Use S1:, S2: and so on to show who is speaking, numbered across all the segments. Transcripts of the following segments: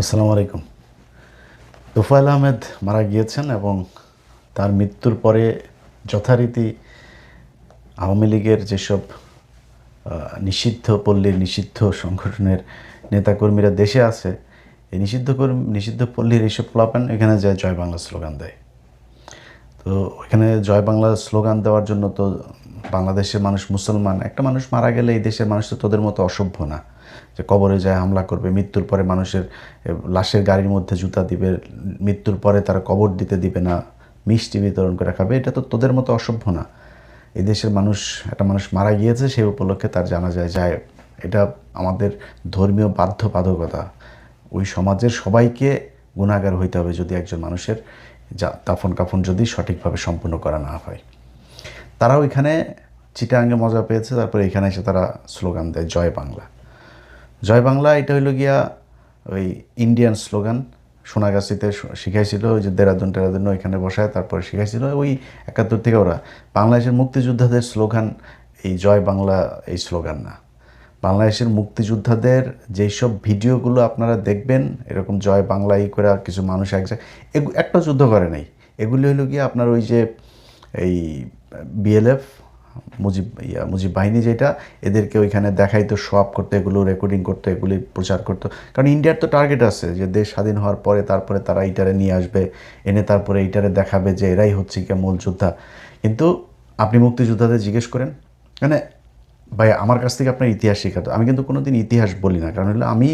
S1: আসসালামু আলাইকুম। তোফায়েল আহমেদ মারা গিয়েছেন এবং তার মৃত্যুর পরে যথারীতি আওয়ামী লীগের যেসব নিষিদ্ধ পল্লীর নিষিদ্ধ সংগঠনের নেতাকর্মীরা দেশে আছে, এই নিষিদ্ধ পল্লীর এইসব পোলাপান এখানে যায় জয় বাংলা স্লোগান দেয়। তো ওইখানে জয় বাংলা স্লোগান দেওয়ার জন্য তো বাংলাদেশের মানুষ মুসলমান, একটা মানুষ মারা গেলে এই দেশের মানুষ তো তোদের মতো অসভ্য না যে কবরে যায় হামলা করবে, মৃত্যুর পরে মানুষের লাশের গাড়ির মধ্যে জুতা দিবে, মৃত্যুর পরে তারা কবর দিতে দিবে না, মিষ্টি বিতরণ করে খাবে। এটা তো তোদের মতো অসভ্য না। এই দেশের মানুষ, একটা মানুষ মারা গিয়েছে, সেই উপলক্ষে তার জানাজায় যায়। এটা আমাদের ধর্মীয় বাধ্যবাধকতা। ওই সমাজের সবাইকে গুনাহগার হইতে হবে যদি একজন মানুষের দাফন কাফন যদি সঠিকভাবে সম্পূর্ণ করা না হয়। তারা ওইখানে চিটাঙ্গে মজা পেয়েছে, তারপরে এখানে এসে তারা স্লোগান দেয় জয় বাংলা। জয় বাংলা এটা হইল গিয়া ওই ইন্ডিয়ান স্লোগান। সোনাগাছিতে শিখাইছিল, ওই যে দেরাদুন ওইখানে বসায় তারপরে শিখাইছিল ওই 71 থেকে। ওরা বাংলাদেশের মুক্তিযোদ্ধাদের স্লোগান এই জয় বাংলা, এই স্লোগান না। বাংলাদেশের মুক্তিযোদ্ধাদের যেই সব ভিডিওগুলো আপনারা দেখবেন এরকম জয় বাংলা করে কিছু মানুষ এক জায়গায় একটা যুদ্ধ করে নাই, এগুলি হইল গিয়ে আপনার ওই যে এই বিএলএফ মুজিব বাহিনী, যেটা এদেরকে ওইখানে দেখাইতো, শো আপ করতো, এগুলো রেকর্ডিং করতো, এগুলি প্রচার করতো। কারণ ইন্ডিয়ার তো টার্গেট আছে যে দেশ স্বাধীন হওয়ার পরে তারপরে তারা এইটারে নিয়ে আসবে, এনে তারপরে এইটারে দেখাবে যে এরাই হচ্ছে কি মূল যোদ্ধা। কিন্তু আপনি মুক্তিযোদ্ধাদের জিজ্ঞেস করেন, মানে ভাই আমার কাছ থেকে আপনার ইতিহাস শেখাতো। আমি কিন্তু কোনো দিন ইতিহাস বলি না, কারণ হলো আমি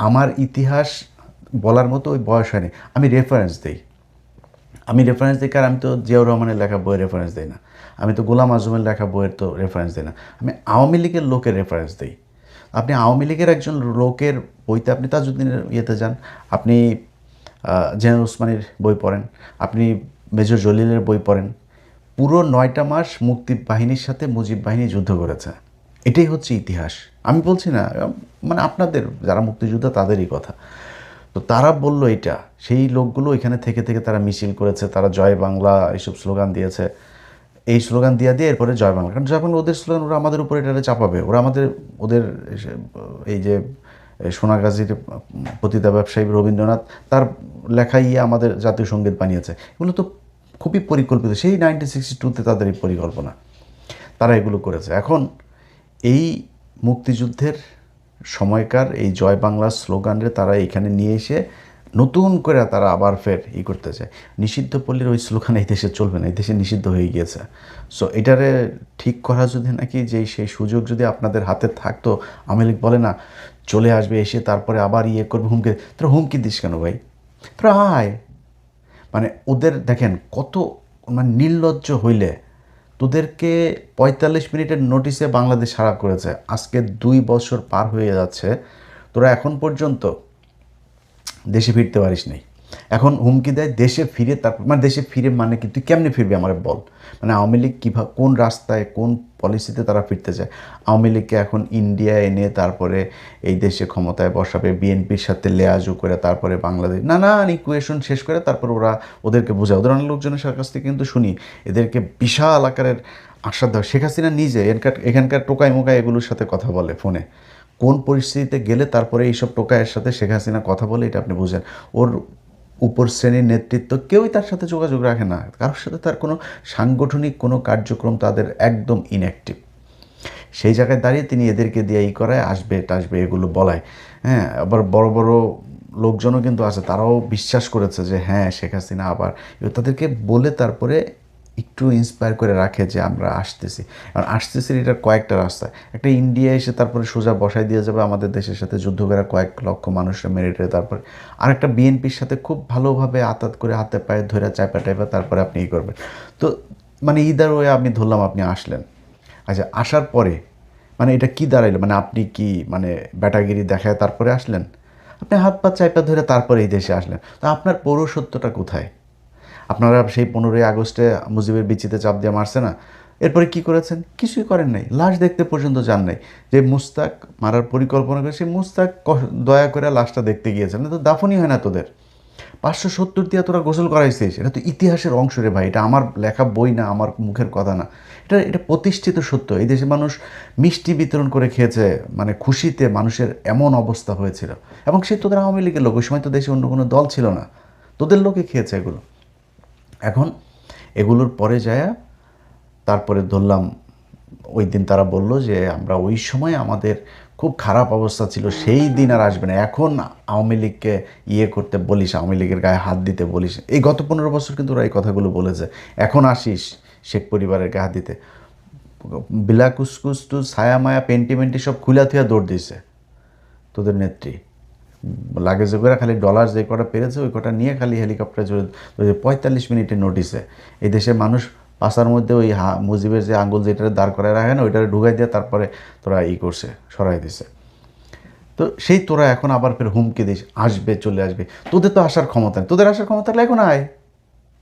S1: আমার ইতিহাস বলার মতো ওই বয়স হয়নি। আমি রেফারেন্স দিই, কারণ আমি তো জিয়াউর রহমানের লেখা বইয়ের রেফারেন্স দিই না, আমি তো গোলাম আজমের লেখা বইয়ের তো রেফারেন্স দিই না, আমি আওয়ামী লীগের লোকের রেফারেন্স দিই। আপনি আওয়ামী লীগের একজন লোকের বইতে আপনি তাজউদ্দিনের ইয়েতে যান, আপনি জেনারেল ওসমানীর বই পড়েন, আপনি মেজর জলিলের বই পড়েন। পুরো 9টা মাস মুক্তি বাহিনীর সাথে মুজিব বাহিনী যুদ্ধ করেছে। এটাই হচ্ছে ইতিহাস। আমি বলছি না, মানে আপনাদের যারা মুক্তিযোদ্ধা তাদেরই কথা। তো তারা বলল এটা, সেই লোকগুলো এখানে থেকে থেকে তারা মিছিল করেছে, তারা জয় বাংলা এইসব স্লোগান দিয়েছে। এই স্লোগান দিয়ে এরপরে জয় বাংলা, কারণ জয় বাংলা ওদের স্লোগান, ওরা আমাদের উপরে এটা চাপাবে। ওদের এই যে সোনাগাজীর পতিতা ব্যবসায়ী রবীন্দ্রনাথ, তার লেখাই আমাদের জাতীয় সঙ্গীত বানিয়েছে। এগুলো তো খুবই পরিকল্পিত, সেই 1962-তে তাদের এই পরিকল্পনা, তারা এগুলো করেছে। এখন এই মুক্তিযুদ্ধের সময়কার এই জয় বাংলা স্লোগানের তারা এখানে নিয়ে এসে নতুন করে তারা আবার ফের করতে চায়। নিষিদ্ধ পল্লীর ওই স্লোগান এই দেশে চলবে না, এই দেশে নিষিদ্ধ হয়ে গিয়েছে। সো এটারে ঠিক করা যদি নাকি সেই সুযোগ যদি আপনাদের হাতে থাকতো, আওয়ামী লীগ বলে না চলে আসবে, এসে তারপরে আবার করবে, হুমকি। তোরা হুমকি দিস কেন ভাই? তোরা আয়। মানে ওদের দেখেন কত মানে নির্লজ্জ হইলে, তোদেরকে 45 মিনিটের নোটিশে বাংলাদেশ ছাড়া করেছে, আজকে 2 বছর পার হয়ে যাচ্ছে, তোরা এখন পর্যন্ত দেশে ফিরতে পারিস নাই। এখন হুমকি দেয় দেশে ফিরে, তারপর মানে দেশে ফিরে মানে কি তুই কেমনে ফিরবি আমার বল? মানে আওয়ামী লীগ কীভাবে, কোন রাস্তায়, কোন পলিসিতে তারা ফিরতে চায়? আওয়ামী লীগকে এখন ইন্ডিয়া এনে তারপরে এই দেশে ক্ষমতায় বসাবে, বিএনপির সাথে লেয়াজু করে তারপরে বাংলাদেশ নানান ইকুয়েশন শেষ করে তারপর ওদেরকে বোঝায়। ওদের অনেক লোকজনের কাছ থেকে কিন্তু শুনি এদেরকে বিশাল আকারের আশ্বাস দেওয়া। শেখ হাসিনা নিজে এখানকার টোকাই মোকাই এগুলোর সাথে কথা বলে ফোনে, কোন পরিস্থিতিতে গেলে তারপরে এইসব টোকাইয়ের সাথে শেখ হাসিনা কথা বলে, এটা আপনি বুঝেন। ওর উপর শ্রেণীর নেতৃত্ব কেউই তার সাথে যোগাযোগ রাখে না, কারোর সাথে তার কোনো সাংগঠনিক কোনো কার্যক্রম তাদের একদম ইনঅ্যাক্টিভ। সেই জায়গায় দাঁড়িয়ে তিনি এদেরকে দিয়ে করায়, আসবে টাসবে এগুলো বলায়। হ্যাঁ, আবার বড় বড় লোকজনও কিন্তু আছে, তারাও বিশ্বাস করেছে যে হ্যাঁ শেখ হাসিনা আবার, তাদেরকে বলে তারপরে একটু ইন্সপায়ার করে রাখে যে আমরা আসতেছি। কারণ আসতেছি এটার কয়েকটা রাস্তা, একটা ইন্ডিয়া এসে তারপরে সোজা বসায় দিয়ে যাবে আমাদের দেশের সাথে যুদ্ধ করে কয়েক লক্ষ মানুষরা মেরে টেরে, তারপরে আরেকটা বিএনপির সাথে খুব ভালোভাবে আতাত করে হাতে পায়ে ধরে চাপা টাইপা তারপরে আপনি করবেন। তো মানে ইদার ওয়ে আপনি ধরলাম আপনি আসলেন, আচ্ছা আসার পরে মানে এটা কি দাঁড়াইলো? মানে আপনি কি মানে ব্যাটাগিরি দেখায় তারপরে আসলেন? আপনি হাত পা চাইপা ধরে তারপরে এই দেশে আসলেন, তো আপনার পৌরসত্বটা কোথায়? আপনারা সেই 15ই আগস্টে মুজিবের বিচিতে চাপ দিয়ে মারছে না, এরপরে কি করেছেন? কিছুই করেন নাই, লাশ দেখতে পর্যন্ত যান নাই। যে মুস্তাক মারার পরিকল্পনা করে সেই মুস্তাক দয়া করে লাশটা দেখতে গিয়েছেন, তো দাফনই হয় না তোদের। 570 দিয়ে তোরা গোসল করাইছিস, এটা তো ইতিহাসের অংশ রে ভাই, এটা আমার লেখা বই না, আমার মুখের কথা না, এটা এটা প্রতিষ্ঠিত সত্য। এই দেশে মানুষ মিষ্টি বিতরণ করে খেয়েছে, মানে খুশিতে মানুষের এমন অবস্থা হয়েছিল। এবং সে তোদের আওয়ামী লীগের লোক, ওই সময় তো দেশে অন্য কোনো দল ছিল না, তোদের লোকে খেয়েছে এগুলো। এখন এগুলোর পরে যায় তারপরে ধরলাম ওই দিন তারা বলল যে আমরা ওই সময় আমাদের খুব খারাপ অবস্থা ছিল, সেই দিন আর আসবে না, এখন আওয়ামী লীগকে ইয়ে করতে বলিস, আওয়ামী লীগের গায়ে হাত দিতে বলিস। এই গত 15 বছর কিন্তু ওরা এই কথাগুলো বলেছে, এখন আসিস শেখ পরিবারের গায়ে হাত দিতে। বিলা কুসকুস টু ছায়া মায়া পেন্টিমেন্টি সব খুলা থুয়া দৌড় দিয়েছে তোদের নেত্রী, লাগেজে করে খালি ডলার যে কটা পেরেছে ওই কটা নিয়ে খালি হেলিকপ্টারে চলে 45 মিনিটের নোটিসে এই দেশের মানুষ পাশার মধ্যে ওই মুজিবের যে আঙ্গুল যেটা দাঁড় করায় রাখে না, ওইটা ঢুকাই দিয়ে তারপরে তোরা করছে, সরাই দিছে। তো সেই তোরা এখন আবার ফের হুমকি দিস আসবে, চলে আসবে। তোদের তো আসার ক্ষমতা নেই, তোদের আসার ক্ষমতা হলে এখন আয়,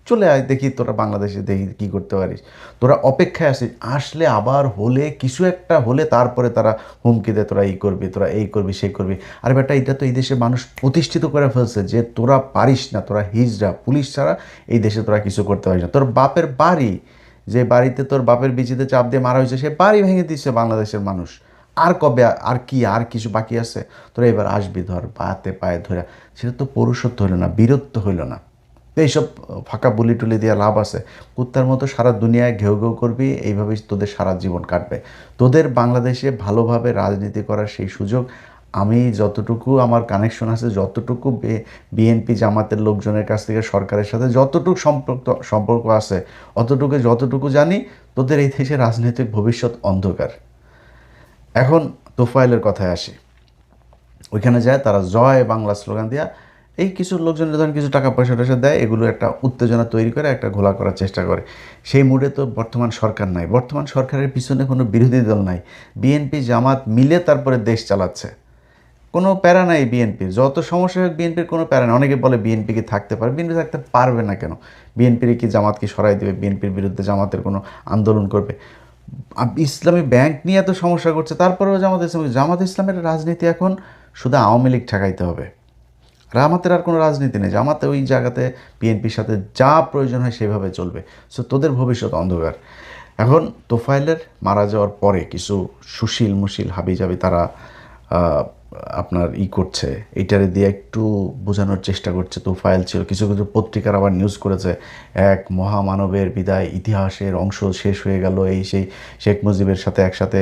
S1: চলে আয়, দেখি তোরা বাংলাদেশে দেখি কী করতে পারিস। তোরা অপেক্ষায় আসিস, আসলে আবার হলে কিছু একটা হলে তারপরে তারা হুমকি দেয় তোরা এই করবি, তোরা এই করবি, সেই করবি। আর বেটা এটা তো এই দেশে মানুষ প্রতিষ্ঠিত করে ফেলছে যে তোরা পারিস না, তোরা হিজড়া, পুলিশ ছাড়া এই দেশে তোরা কিছু করতে পারিস না। তোর বাপের বাড়ি, যে বাড়িতে তোর বাপের বিচিতে চাপ দিয়ে মারা হয়েছে, সে বাড়ি ভেঙে দিচ্ছে বাংলাদেশের মানুষ। আর কবে, আর কি, আর কিছু বাকি আছে? তোরা এবার আসবি, ধর পাতে পায়ে ধরে। সেটা তো পৌরুষত্ব হইল না, বীরত্ব হইল না। তো এইসব ফাঁকা বুলি টুলি দিয়ে লাভ আছে? কুত্তার মতো সারা দুনিয়ায় ঘেউ ঘেউ করবি, এইভাবেই তোদের সারা জীবন কাটবে। তোদের বাংলাদেশে ভালোভাবে রাজনীতি করার সেই সুযোগ আমি যতটুকু আমার কানেকশন আছে, যতটুকু বিএনপি জামাতের লোকজনের কাছ থেকে সরকারের সাথে যতটুকু সম্পর্ক আছে, যতটুকু জানি, তোদের এই দেশে রাজনৈতিক ভবিষ্যৎ অন্ধকার। এখন তোফায়েলের কথায় আসি। ওইখানে যায় তারা জয় বাংলা স্লোগান দিয়া এই কিছু লোকজন যখন কিছু টাকা পয়সা টয়সা দেয়, এগুলো একটা উত্তেজনা তৈরি করে, একটা ঘোলা করার চেষ্টা করে। সেই মুডে তো বর্তমান সরকার নাই, বর্তমান সরকারের পিছনে কোনো বিরোধী দল নাই, বিএনপি জামাত মিলে তারপরে দেশ চালাচ্ছে। কোনো প্যারা নাই বিএনপির, যত সমস্যা হোক বিএনপির কোনো প্যারা নেই। অনেকে বলে বিএনপি কি থাকতে পারে, বিএনপি থাকতে পারবে না কেন? বিএনপির কি জামাত কি সরাই দেবে? বিএনপির বিরুদ্ধে জামাতের কোনো আন্দোলন করবে? ইসলামী ব্যাংক নিয়ে এত সমস্যা করছে, তারপরেও জামাত ইসলামের রাজনীতি এখন শুধু আওয়ামী লীগ ঠেকাইতে হবে, জামাতের আর কোনো রাজনীতি নেই। জামাতে ওই জায়গাতে বিএনপির সাথে যা প্রয়োজন হয় সেভাবে চলবে। সো তোদের ভবিষ্যৎ অন্ধকার। এখন তোফায়েলের মারা যাওয়ার পরে কিছু সুশীল মুশিল হাবিজাবি তারা আপনার করছে, এইটারে দিয়ে একটু বোঝানোর চেষ্টা করছে তোফায়েল ছিল। কিছু কিছু পত্রিকার আবার নিউজ করেছে এক মহামানবের বিদায়, ইতিহাসের অংশ শেষ হয়ে গেল, এই সেই শেখ মুজিবের সাথে একসাথে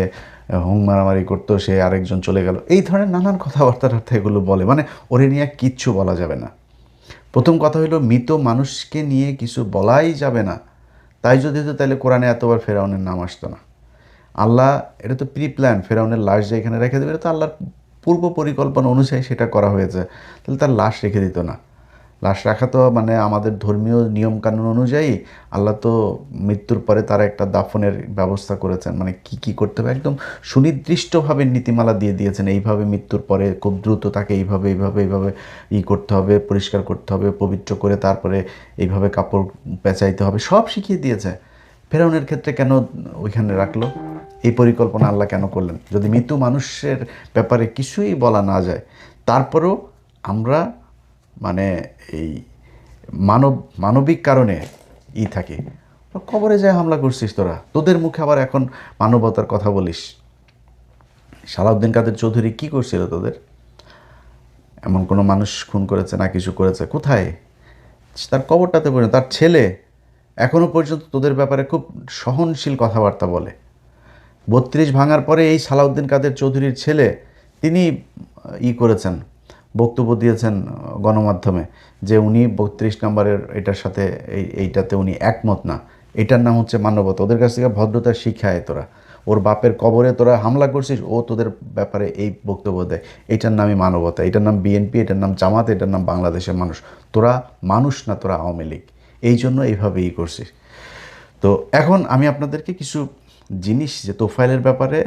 S1: হুং মারামারি করতো, সে আরেকজন চলে গেল, এই ধরনের নানান কথাবার্তা এগুলো বলে। মানে ওরে নিয়ে কিচ্ছু বলা যাবে না। প্রথম কথা হলো মৃত মানুষকে নিয়ে কিছু বলাই যাবে না। তাই যদি হতো তাহলে কোরআনে এতবার ফেরাউনের নাম আসতো না। আল্লাহ, এটা তো প্রি প্ল্যান, ফেরাউনের লাশ যে এখানে রেখে দেবে, এটা তো আল্লাহর পূর্ব পরিকল্পনা অনুযায়ী সেটা করা হয়েছে। তাহলে তার লাশ রেখে দিত না। লাশ রাখা তো মানে আমাদের ধর্মীয় নিয়মকানুন অনুযায়ী আল্লাহ তো মৃত্যুর পরে তার একটা দাফনের ব্যবস্থা করেছেন, মানে কি করতে হবে একদম সুনির্দিষ্টভাবে নীতিমালা দিয়ে দিয়েছেন। এইভাবে মৃত্যুর পরে খুব দ্রুত তাকে এইভাবে করতে হবে, পরিষ্কার করতে হবে, পবিত্র করে তারপরে এইভাবে কাপড় পেঁচাইতে হবে, সব শিখিয়ে দিয়েছে। ফেরাউনের ক্ষেত্রে কেন ওইখানে রাখলো? এই পরিকল্পনা আল্লাহ কেন করলেন? যদি মৃত্যু মানুষের ব্যাপারে কিছুই বলা না যায়, তারপরেও আমরা মানে এই মানবিক কারণে থাকি। কবরে যায় হামলা করছিস তোরা, তোদের মুখে আবার এখন মানবতার কথা বলিস। সালাউদ্দিন কাদের চৌধুরী কি করছিল তোদের? এমন কোনো মানুষ খুন করেছে না কিছু করেছে? কোথায়? তার কবরটাতে পড়ে তার ছেলে এখনও পর্যন্ত তোদের ব্যাপারে খুব সহনশীল কথাবার্তা বলে। 32 ভাঙার পরে এই সালাউদ্দিন কাদের চৌধুরীর ছেলে তিনি করেছেন, বক্তব্য দিয়েছেন গণমাধ্যমে যে উনি 32 নম্বরের এটার সাথে এইটাতে উনি একমত না। এটার নাম হচ্ছে মানবতা। ওদের কাছ থেকে ভদ্রতার শিক্ষায় তোরা, ওর বাপের কবরে তোরা হামলা করছিস, ও তোদের ব্যাপারে এই বক্তব্য দেয়। এটার নামই মানবতা, এটার নাম বিএনপি, এটার নাম জামাত, এটার নাম বাংলাদেশের মানুষ। তোরা মানুষ না, তোরা আওয়ামী লীগ। এই জন্য এইভাবে করছিস। তো এখন আমি আপনাদেরকে কিছু জিনিস যে তোফায়েলের ব্যাপারে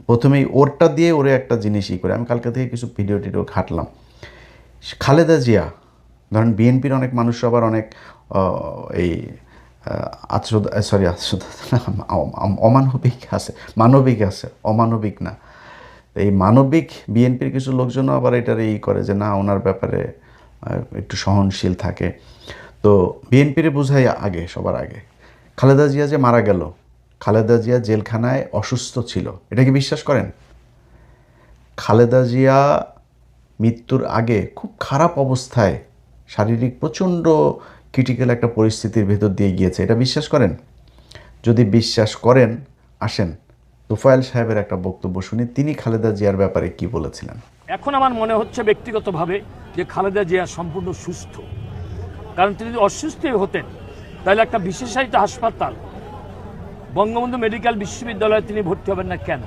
S1: প্রথমেই ওরটা দিয়ে ওরে একটা জিনিসই করে আমি কালকে থেকে কিছু ভিডিও টিডিও ঘাটলাম। খালেদা জিয়া, ধরেন বিএনপির অনেক মানুষ আবার অনেক এই অমানবিক আছে, মানবিক আছে, অমানবিক না। এই মানবিক বিএনপির কিছু লোকজনও আবার এটার করে যে না, ওনার ব্যাপারে একটু সহনশীল থাকে। তো বিএনপির বোঝাই আগে, সবার আগে খালেদা জিয়া যে মারা গেল, খালেদা জিয়া জেলখানায় অসুস্থ ছিল, এটা কি বিশ্বাস করেন? খালেদা জিয়া মৃত্যুর আগে খুব খারাপ অবস্থায়, শারীরিক প্রচণ্ড ক্রিটিক্যাল একটা পরিস্থিতির ভেতর দিয়ে গিয়েছে, এটা বিশ্বাস করেন? যদি বিশ্বাস করেন, আসেন তোফায়েল সাহেবের একটা বক্তব্য শুনি, তিনি খালেদা জিয়ার ব্যাপারে কি বলেছিলেন।
S2: এখন আমার মনে হচ্ছে ব্যক্তিগতভাবে যে খালেদা জিয়া সম্পূর্ণ সুস্থ। কারণ তিনি যদি অসুস্থই হতেন তাহলে একটা বিশেষায়িত হাসপাতাল বঙ্গবন্ধু মেডিকেল বিশ্ববিদ্যালয়ে তিনি ভর্তি হবেন না কেন?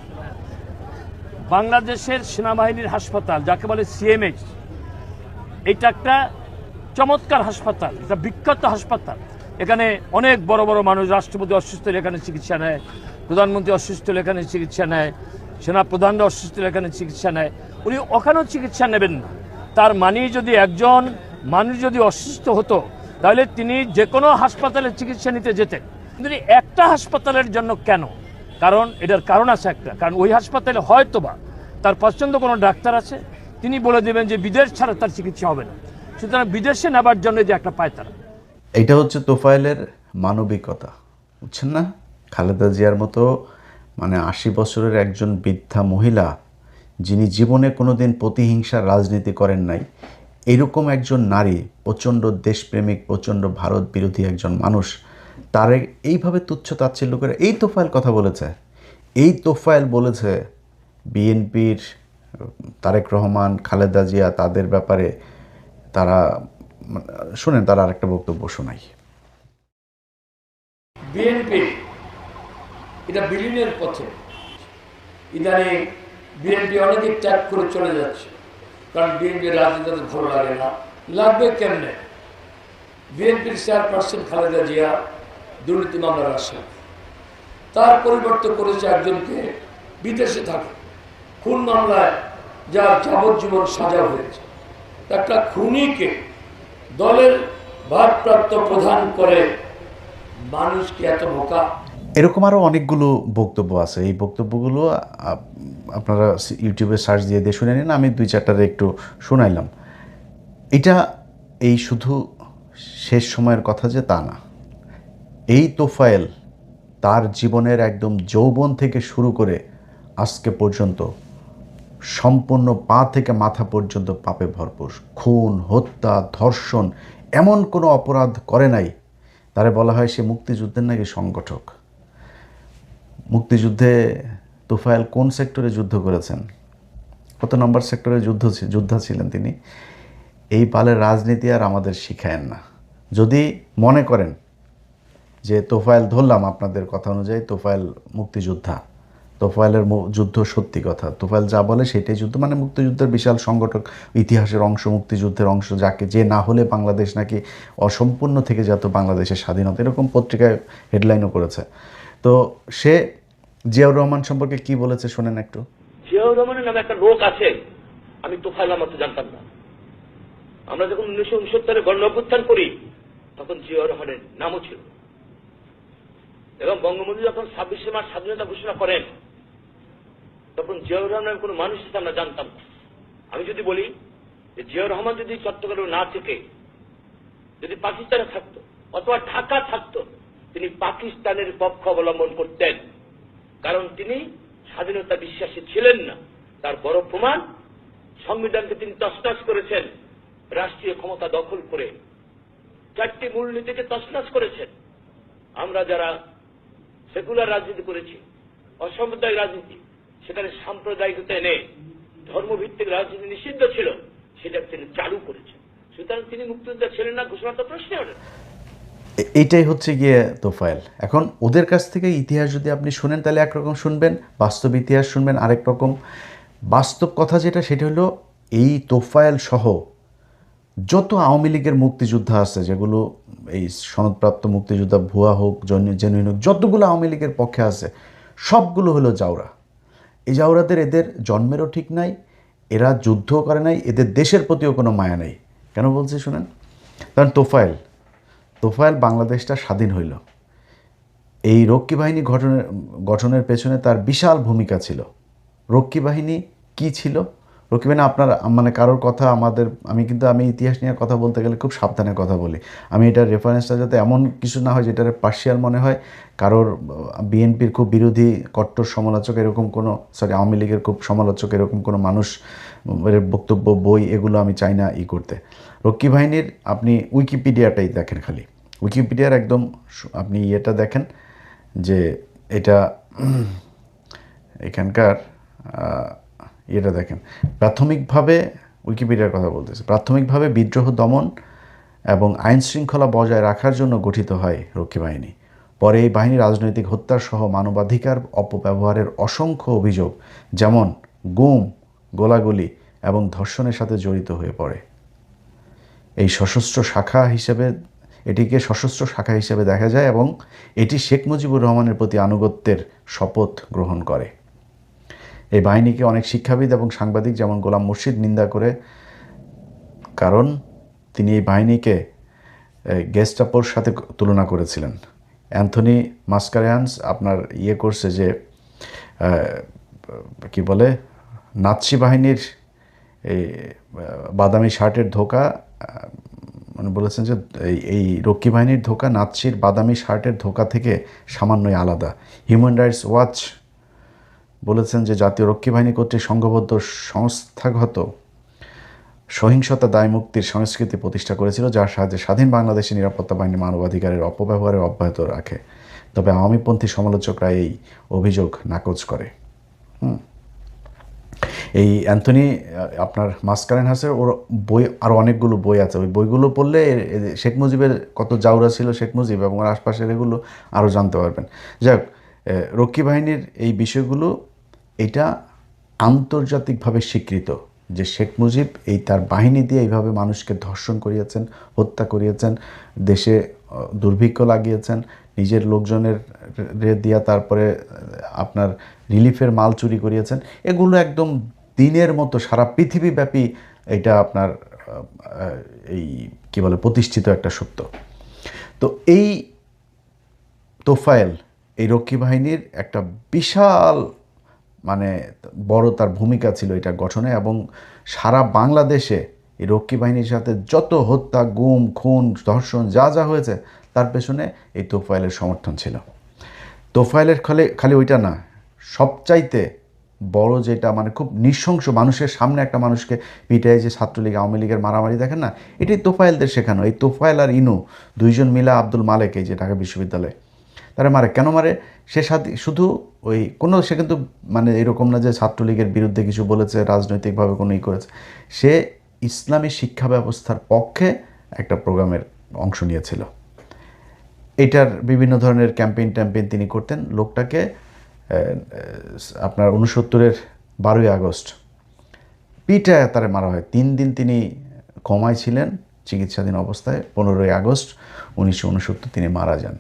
S2: বাংলাদেশের সেনাবাহিনীর হাসপাতাল, যাকে বলে সিএমএইচ, এটা একটা চমৎকার হাসপাতাল, এটা বিখ্যাত হাসপাতাল। এখানে অনেক বড় বড় মানুষ, রাষ্ট্রপতি অসুস্থ হলে এখানে চিকিৎসা নেয়, প্রধানমন্ত্রী অসুস্থ হলে এখানে চিকিৎসা নেয়, সেনাপ্রধানরা অসুস্থ হলে এখানে চিকিৎসা নেয়। উনি ওখানেও চিকিৎসা নেবেন না। তার মানে যদি একজন মানুষ যদি অসুস্থ হতো তাহলে তিনি যে কোনো হাসপাতালে চিকিৎসা নিতে যেতেন। কিন্তু একটা হাসপাতালের জন্য কেন? কারণ এটার কারণ আছে একটা, কারণ ওই হাসপাতালে হয়তোবা তার পছন্দ কোনো ডাক্তার আছে, তিনি বলে দেবেন যে বিদেশ ছাড়া তার চিকিৎসা হবে না, সুতরাং বিদেশে নেবার জন্য যে একটা পায়তারা।
S1: এটা হচ্ছে তোফায়েলের মানবিকতা, বুঝছেন না? খালেদা জিয়ার মতো 80 বছরের একজন বৃদ্ধা মহিলা, যিনি জীবনে কোনোদিন প্রতিহিংসার রাজনীতি করেন নাই, এরকম একজন নারী, প্রচণ্ড দেশপ্রেমিক, প্রচণ্ড ভারত বিরোধী একজন মানুষ, তার এইভাবে তুচ্ছ তাচ্ছিল্য করে এই তোফায়েল কথা বলেছে। এই তোফায়েল বলেছে বিএনপির তারেক রহমান, খালেদা জিয়া, তাদের ব্যাপারে তারা, শুনেন তার আরেকটা বক্তব্য শোনাই।
S2: বিএনপি এটা বিলীনের পথে, ইদানিং বিএনপি অনেকে ত্যাগ করে চলে যাচ্ছে, কারণ বিএনপির রাজনীতি তাদের ভালো লাগে না। লাগবে কেমনে? বিএনপির চেয়ারপারসন খালেদা জিয়া দুর্নীতি মামলার আসামি, তার পরিবর্তন করেছে একজনকে বিদেশে থাকে, খুন মামলায় যার যাবজ্জীবন সাজা হয়েছে। একটা খুনিকে দলের ভারপ্রাপ্ত প্রধান করে মানুষ কি এত বোকা?
S1: এরকম আরও অনেকগুলো বক্তব্য আছে। এই বক্তব্যগুলো আপনারা ইউটিউবে সার্চ দিয়ে দিয়ে শুনে নিন, আমি 2-4টারে একটু শোনাইলাম। এটা এই শুধু শেষ সময়ের কথা যে তা না, এই তোফায়েল তার জীবনের একদম যৌবন থেকে শুরু করে আজকে পর্যন্ত সম্পূর্ণ পা থেকে মাথা পর্যন্ত পাপে ভরপুর। খুন, হত্যা, ধর্ষণ, এমন কোনো অপরাধ করে নাই। তারে বলা হয় সে মুক্তিযুদ্ধের নাকি সংগঠক। মুক্তিযুদ্ধে তোফায়েল কোন সেক্টরে যুদ্ধ করেছেন? কত নম্বর সেক্টরে যোদ্ধা ছিলেন তিনি? এই পালের রাজনীতি আর আমাদের শিখায়েন না। যদি মনে করেন যে তোফায়েল, ধরলাম আপনাদের কথা অনুযায়ী তোফায়েল মুক্তিযোদ্ধা, তোফায়েলের যুদ্ধ সত্যি কথা, তোফায়েল যা বলে সেটাই যুদ্ধ, মুক্তিযুদ্ধের বিশাল সংগঠক, ইতিহাসের অংশ, মুক্তিযুদ্ধের অংশ, যাকে যে না হলে বাংলাদেশ নাকি অসম্পূর্ণ থেকে যেত বাংলাদেশের স্বাধীনতা, এরকম পত্রিকায় হেডলাইনও করেছে। তো সে জিয়াউর রহমান সম্পর্কে কি বলেছে শোনেন একটু।
S2: জিয়াউর রহমানের নামে একটা লোক আছে, আমি তোফায়েল আহমদ জানতাম না। আমরা যখন 1969-এ গণ অভ্যুত্থান করি তখন জিয়াউর রহমানের নামও ছিল, এবং বঙ্গবন্ধু যখন 26শে মার্চ স্বাধীনতা ঘোষণা করেন তখন জিয়াউর রহমানের কোনো মানুষ আমরা জানতাম না। আমি যদি বলি যে জিয়াউর রহমান যদি চট্টগ্রামে না থেকে যদি পাকিস্তানে থাকতো অথবা ঢাকা থাকতো, তিনি পাকিস্তানের পক্ষ অবলম্বন করতেন, কারণ তিনি স্বাধীনতা বিশ্বাসী ছিলেন না। তার বড় প্রমাণ, সংবিধানকে তিনি তছনছ করেছেন রাষ্ট্রীয় ক্ষমতা দখল করে, 4টি মূলনীতিকে তছনছ করেছেন। আমরা যারা সেকুলার রাজনীতি করেছি, অসাম্প্রদায়িক রাজনীতি, সেখানে সাম্প্রদায়িকতা এনে ধর্মভিত্তিক রাজনীতি নিষিদ্ধ ছিল, সেটাকে তিনি চালু করেছেন। সুতরাং তিনি মুক্তিযোদ্ধা ছিলেন না, ঘোষণাটা প্রশ্ন ওঠে।
S1: এইটাই হচ্ছে গিয়ে তোফায়েল। এখন ওদের কাছ থেকে ইতিহাস যদি আপনি শুনেন তাহলে একরকম শুনবেন, বাস্তব ইতিহাস শুনবেন আরেক রকম। বাস্তব কথা যেটা, সেটা হলো এই তোফায়েল সহ যত আওয়ামী লীগের মুক্তিযোদ্ধা আছে, যেগুলো এই সনদপ্রাপ্ত মুক্তিযোদ্ধা, ভুয়া হোক জেনুইন হোক, যতগুলো আওয়ামী লীগের পক্ষে আছে সবগুলো হলো জাউরা। এই জাউরাদের, এদের জন্মেরও ঠিক নাই, এরা যুদ্ধও করে নাই, এদের দেশের প্রতিও কোনো মায়া নেই। কেন বলছি শুনেন। কারণ তোফায়েল বাংলাদেশটা স্বাধীন হইল, এই রক্ষী বাহিনী গঠনের পেছনে তার বিশাল ভূমিকা ছিল। রক্ষী বাহিনী কী ছিল? রকিব ভাই, আপনার মানে কারোর কথা আমি ইতিহাস নিয়ে কথা বলতে গেলে খুব সাবধানে কথা বলি। আমি এটার রেফারেন্সটা যাতে এমন কিছু না হয় যেটার পার্শিয়াল মনে হয়, কারোর বিএনপির খুব বিরোধী কট্টর সমালোচক এরকম কোনো, আওয়ামী লীগের খুব সমালোচক এরকম কোনো মানুষ এর বক্তব্য, বই, এগুলো আমি চাই না করতে। রক্ষী বাহিনীর আপনি উইকিপিডিয়াটাই দেখেন, খালি উইকিপিডিয়ার একদম আপনি ইয়েটা দেখেন যে এটা এখানকার ইয়েটা দেখেন। প্রাথমিকভাবে উইকিপিডিয়ার কথা বলতেছে, প্রাথমিকভাবে বিদ্রোহ দমন এবং আইন শৃঙ্খলা বজায় রাখার জন্য গঠিত হয় রক্ষী বাহিনী। পরে এই বাহিনী রাজনৈতিক হত্যার সহ মানবাধিকার অপব্যবহারের অসংখ্য অভিযোগ, যেমন গুম, গোলাগুলি এবং ধর্ষণের সাথে জড়িত হয়ে পড়ে। এটিকে সশস্ত্র শাখা হিসেবে দেখা যায় এবং এটি শেখ মুজিবুর রহমানের প্রতি আনুগত্যের শপথ গ্রহণ করে। এই বাহিনীকে অনেক শিক্ষাবিদ এবং সাংবাদিক যেমন গোলাম মুর্শিদ নিন্দা করে, কারণ তিনি এই বাহিনীকে গেস্টাপোর সাথে তুলনা করেছিলেন। অ্যান্থনি মাস্কারেয়ান্স আপনার করছে যে কি বলে, নাৎসি বাহিনীর এই বাদামি শার্টের ধোঁকা, মানে বলেছেন যে এই রক্ষী বাহিনীর ধোঁকা নাৎসির বাদামি শার্টের ধোঁকা থেকে সামান্যই আলাদা। হিউম্যান রাইটস ওয়াচ বলেছেন যে জাতীয় রক্ষী বাহিনী কর্তৃক সংঘবদ্ধ সংস্থাগত সহিংসতা দায় মুক্তির সংস্কৃতি প্রতিষ্ঠা করেছিল, যার সাহায্যে স্বাধীন বাংলাদেশের নিরাপত্তা বাহিনী মানবাধিকারের অপব্যবহারের অব্যাহত রাখে। তবে আওয়ামীপন্থী সমালোচকরা এই অভিযোগ নাকচ করে। এই অ্যান্থনি আপনার মাস্কারেনহাসের ওর বই, আরও অনেকগুলো বই আছে, ওই বইগুলো পড়লে শেখ মুজিবের কত জাউরা ছিল শেখ মুজিব এবং ওর আশপাশের এগুলো আরও জানতে পারবেন। যাই হোক, রক্ষী বাহিনীর এই বিষয়গুলো এটা আন্তর্জাতিকভাবে স্বীকৃত যে শেখ মুজিব তার বাহিনী দিয়ে এইভাবে মানুষকে ধর্ষণ করিয়েছেন, হত্যা করিয়েছেন, দেশে দুর্ভিক্ষ লাগিয়েছেন, নিজের লোকজনের দিয়া তারপরে আপনার রিলিফের মাল চুরি করিয়েছেন। এগুলো একদম দিনের মতো সারা পৃথিবীব্যাপী এটা আপনার কি বলে প্রতিষ্ঠিত একটা সত্য। তো এই তোফায়েল এই রক্ষী বাহিনীর একটা বিশাল মানে বড় তার ভূমিকা ছিল এটা গঠনে, এবং সারা বাংলাদেশে এই রক্ষী বাহিনীর সাথে যত হত্যা, গুম, খুন, ধর্ষণ যা হয়েছে তার পেছনে এই তোফায়েলের সমর্থন ছিল। তোফায়েলের খালি ওইটা না, সবচাইতে বড় যেটা মানে খুব নৃশংস, মানুষের সামনে একটা মানুষকে পিটায় যে ছাত্রলীগ আওয়ামী লীগের মারামারি দেখেন না, এটাই তোফায়েলদের শেখানো। এই তোফায়েল আর ইনু দুইজন মিলা আব্দুল মালেক, এই যে ঢাকা বিশ্ববিদ্যালয়ে তারা মারে। কেন মারে? সে শুধু সে কিন্তু মানে এরকম না যে ছাত্রলীগের বিরুদ্ধে কিছু বলেছে, রাজনৈতিকভাবে কোনো করেছে। সে ইসলামী শিক্ষা ব্যবস্থার পক্ষে একটা প্রোগ্রামের অংশ নিয়েছিল। এটার বিভিন্ন ধরনের ক্যাম্পেইন তিনি করতেন। লোকটাকে আপনার 69-এর 12ই আগস্ট পিটায় তারে মারা হয়। 3 দিন তিনি কমায় ছিলেন চিকিৎসাধীন অবস্থায়। 15ই আগস্ট 1969 তিনি মারা যান।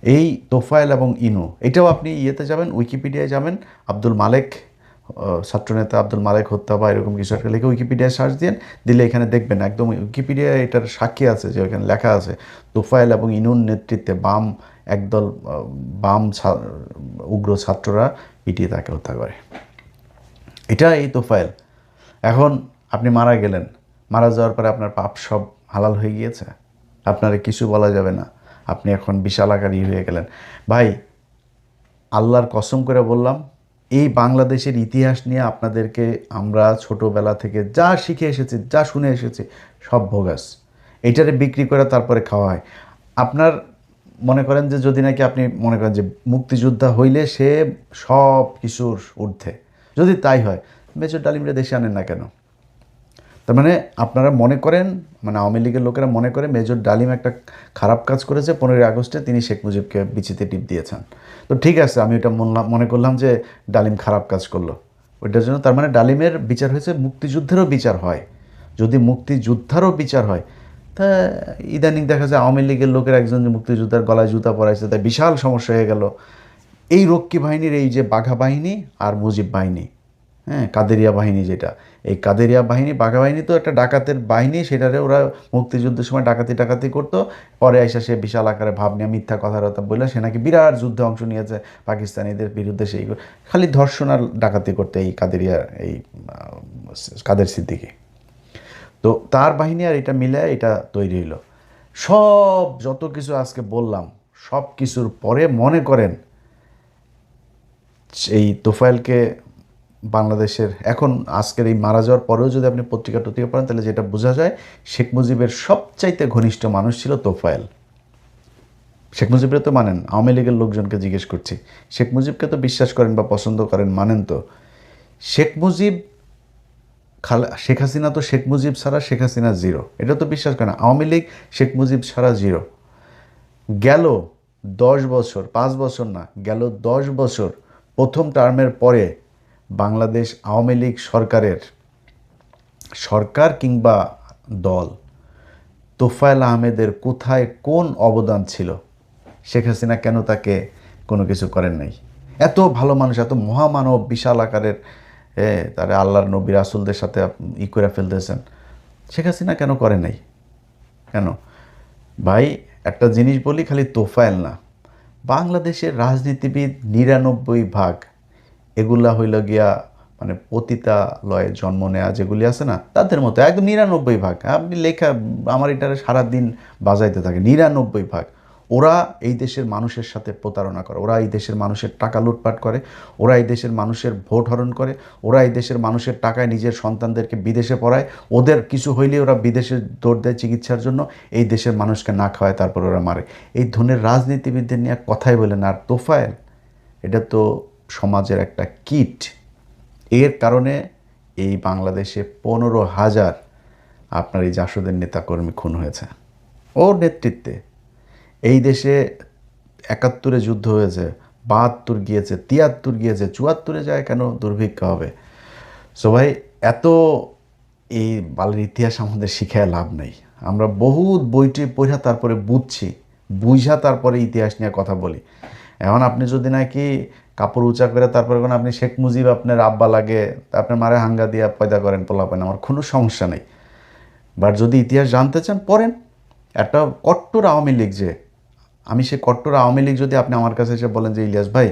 S1: এই তোফায়েল এবং ইনু, এটাও আপনি যাবেন, উইকিপিডিয়ায় যাবেন, আব্দুল মালেক, ছাত্রনেতা আব্দুল মালেক হত্যা বা এরকম কিছু একটা লিখে উইকিপিডিয়ায় সার্চ দিলে এখানে দেখবেন একদম উইকিপিডিয়ায় এটার সাক্ষী আছে যে ওখানে লেখা আছে তোফায়েল এবং ইনুর নেতৃত্বে একদল বাম উগ্র ছাত্ররা পিটিয়ে তাকে হত্যা করে। এটা এই তোফায়েল। এখন আপনি মারা গেলেন, মারা যাওয়ার পরে আপনার পাপ সব হালাল হয়ে গিয়েছে, আপনার কিছু বলা যাবে না, আপনি এখন বিশাল আকারী হয়ে গেলেন। ভাই, আল্লাহর কসম করে বললাম, এই বাংলাদেশের ইতিহাস নিয়ে আপনাদেরকে আমরা ছোটোবেলা থেকে যা শিখে এসেছি, যা শুনে এসেছি, সব ভোগাস। এইটারে বিক্রি করে তারপরে খাওয়া হয়। আপনার মনে করেন যে যদি নাকি আপনি মনে করেন যে মুক্তিযোদ্ধা হইলে সে সব কিছুর ঊর্ধ্বে, যদি তাই হয় মেজর ডালিমরে দেশে আনেন না কেন? তার মানে আপনারা মনে করেন, মানে আওয়ামী লীগের লোকেরা মনে করে মেজর ডালিম একটা খারাপ কাজ করেছে, 15ই আগস্টে তিনি শেখ মুজিবকে বিচিতে টিপ দিয়েছেন। তো ঠিক আছে, আমি ওটা মনে করলাম যে ডালিম খারাপ কাজ করলো, ওইটার জন্য তার মানে ডালিমের বিচার হয়েছে, মুক্তিযুদ্ধেরও বিচার হয়। যদি মুক্তিযোদ্ধারও বিচার হয়, তা ইদানিং দেখা যায় আওয়ামী লীগের লোকের একজন যে মুক্তিযোদ্ধার গলায় জুতা পরাইছে, তাই বিশাল সমস্যা হয়ে গেল। এই রক্ষী বাহিনীর এই যে বাঘা বাহিনী আর মুজিব বাহিনী, হ্যাঁ, কাদেরিয়া বাহিনী যেটা, এই কাদেরিয়া বাহিনী, বাঘা বাহিনী তো একটা ডাকাতের বাহিনী, সেটারে ওরা মুক্তিযুদ্ধের সময় ডাকাতি করতো। পরে আইসা সে বিশাল আকারে ভাব নিয়ে মিথ্যা কথা বললে সে নাকি বিরাট যুদ্ধে অংশ নিয়েছে পাকিস্তানিদের বিরুদ্ধে, সেই খালি ধর্ষণ আর ডাকাতি করতে এই কাদেরিয়া, এই কাদের সিদ্দিকী। তো তার বাহিনী আর এটা মিলে এটা তৈরি হইলো। সব যত কিছু আজকে বললাম, সব কিছুর পরে মনে করেন এই তোফায়েলকে বাংলাদেশের এখন আজকের এই মারা যাওয়ার পরেও যদি আপনি পত্রিকা পড়েন, তাহলে যেটা বোঝা যায় শেখ মুজিবের সবচাইতে ঘনিষ্ঠ মানুষ ছিল তোফায়েল। শেখ মুজিবরে তো মানেন, আওয়ামী লীগের লোকজনকে জিজ্ঞেস করছি, শেখ মুজিবকে তো বিশ্বাস করেন বা পছন্দ করেন, মানেন তো? শেখ মুজিব শেখ হাসিনা তো শেখ মুজিব ছাড়া শেখ হাসিনা জিরো, এটা তো বিশ্বাস করেন। আওয়ামী লীগ শেখ মুজিব ছাড়া জিরো। গেল 10 বছর, 5 বছর না, গেল 10 বছর প্রথম টার্মের পরে বাংলাদেশ আওয়ামী লীগ সরকার কিংবা দল তোফায়েল আহমেদের কোথায় কোন অবদান ছিল? শেখ হাসিনা কেন তাকে কোনো কিছু করেন নাই? এত ভালো মানুষ, এত মহামানব, বিশাল আকারের, তারা আল্লাহর নবী রাসূলদের সাথে করে ফেলতেছেন, শেখ হাসিনা কেন করে নাই? কেন? ভাই একটা জিনিস বলি, খালি তোফায়েল না, বাংলাদেশের রাজনীতিবিদ 99% এগুলা হইল গিয়া মানে পতিতালয়ে জন্ম নেওয়া যেগুলি আছে না, তাদের মতো একদম 99%। আপনি লেখা আমার এটারে সারাদিন বাজাইতে থাকে, 99%। ওরা এই দেশের মানুষের সাথে প্রতারণা করে, ওরা এই দেশের মানুষের টাকা লুটপাট করে, ওরা এই দেশের মানুষের ভোট হরণ করে, ওরা এই দেশের মানুষের টাকায় নিজের সন্তানদেরকে বিদেশে পড়ায়, ওদের কিছু হইলে ওরা বিদেশে দৌড় দেয় চিকিৎসার জন্য, এই দেশের মানুষকে না খাওয়ায় তারপর ওরা মারে। এই ধরনের রাজনীতিবিদদের নিয়ে কথাই বলেন। আর তোফায়েল এটা তো সমাজের একটা কীট। এর কারণে এই বাংলাদেশে 15,000 আপনার এই জাসদের নেতাকর্মী খুন হয়েছে ওর নেতৃত্বে। এই দেশে 71-এ যুদ্ধ হয়েছে, 72 গিয়েছে, 73 গিয়েছে, 74-এ যায় কেন? দুর্ভিক্ষ হবে। সো ভাই এত এই বালের ইতিহাস আমাদের শিখায় লাভ নেই। আমরা বহুত বইটি পড়া তারপরে বুঝা তারপরে ইতিহাস নিয়ে কথা বলি। এখন আপনি যদি নাকি কাপড় উঁচা করে তারপরে কোনো আপনি শেখ মুজিব আপনার আব্বা লাগে, আপনার মারে হাঙ্গা দিয়া পয়দা করেন, পোলাপেন, আমার কোনো সমস্যা নেই। বাট যদি ইতিহাস জানতে চান পড়েন। একটা কট্টর আওয়ামী লীগ, যে আমি সে কট্টর আওয়ামী লীগ যদি আপনি আমার কাছে এসে বলেন যে ইলিয়াস ভাই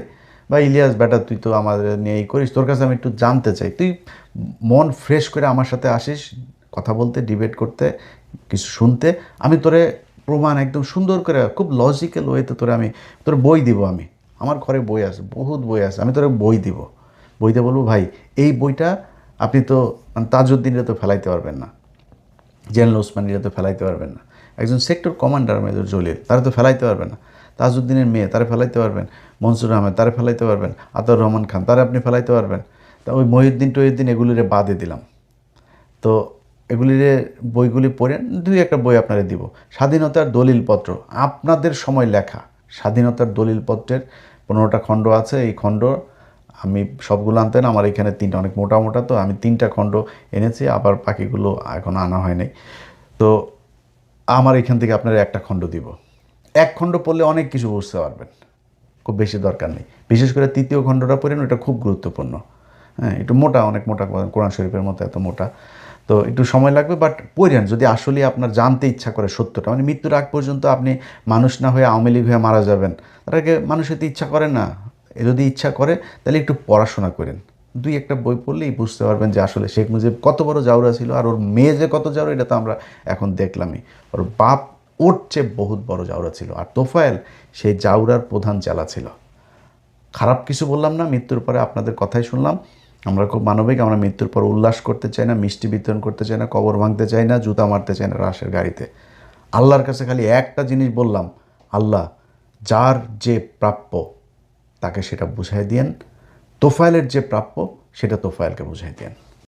S1: বা ইলিয়াস বেটা তুই তো আমাদের নিয়ে এই করিস, তোর কাছে আমি একটু জানতে চাই, তুই মন ফ্রেশ করে আমার সাথে আসিস কথা বলতে, ডিবেট করতে, কিছু শুনতে, আমি তোরে প্রমাণ একদম সুন্দর করে খুব লজিক্যাল ওয়েতে তোর বই দিব। আমি আমার ঘরে বই আছে, বহুত বই আছে, আমি তোরে বই দিব। বইতে বলবো ভাই এই বইটা আপনি তো মানে তাজউদ্দিনরে তো ফেলাইতে পারবেন না, জেনারেল ওসমানীরা তো ফেলাইতে পারবেন না, একজন সেক্টর কমান্ডার মেজর জলিল তারা তো ফেলাইতে পারবেন না, তাজউদ্দিনের মেয়ে তারা ফেলাইতে পারবেন, মনসুর আহমেদ তারা ফেলাইতে পারবেন, আতাউর রহমান খান তারা আপনি ফেলাইতে পারবেন। তা ওই মহিউদ্দিন এগুলিরে বাদে দিলাম। তো এগুলিরে বইগুলি পড়েন, 2-1টা বই আপনারা দিব। স্বাধীনতার দলিলপত্র আপনাদের সময় লেখা, স্বাধীনতার দলিলপত্রের 15টা খণ্ড আছে। এই খণ্ড আমি সবগুলো আনতেন, আমার এখানে 3টা অনেক মোটা মোটা, তো আমি 3টা খণ্ড এনেছি, আবার বাকিগুলো এখন আনা হয় নাই। তো আমার এখান থেকে আপনারা 1টা খণ্ড দিব। 1 খণ্ড পড়লে অনেক কিছু বুঝতে পারবেন, খুব বেশি দরকার নেই। বিশেষ করে 3য় খণ্ডটা পড়েন, ওটা খুব গুরুত্বপূর্ণ। হ্যাঁ, একটু মোটা, অনেক মোটা, কোরআন শরীফের মতো এত মোটা, তো একটু সময় লাগবে। বাট পড়েন যদি আসলে আপনার জানতে ইচ্ছা করে সত্যটা, মানে মৃত্যুর আগ পর্যন্ত আপনি মানুষ না হয়ে আওয়ামী লীগ হয়ে মারা যাবেন, তাকে মানুষের তো ইচ্ছা করে না। যদি ইচ্ছা করে তাহলে একটু পড়াশোনা করেন, 2-1টা বই পড়লেই বুঝতে পারবেন যে আসলে শেখ মুজিব কত বড় জাউরা ছিল, আর ওর মেয়ে যে কত জাউরা এটা তো আমরা এখন দেখলামই। ওর বাপ ওর চেয়ে বহুত বড় জাউরা ছিল, আর তোফায়েল সেই জাউরার প্রধান চালা ছিল। খারাপ কিছু বললাম না, মৃত্যুর পরে আপনাদের কথাই শুনলাম। আমরা খুব মানবিক, আমরা মৃত্যুর পর উল্লাস করতে চাই না, মিষ্টি বিতরণ করতে চাই না, কবর ভাঙতে চাই না, জুতা মারতে চাই না রাশের গাড়িতে। আল্লাহর কাছে খালি একটা জিনিস বললাম, আল্লাহ যার যে প্রাপ্য তাকে সেটা বুঝাই দিয়েন, তোফায়েলের যে প্রাপ্য সেটা তোফায়েলকে বুঝাই দেন।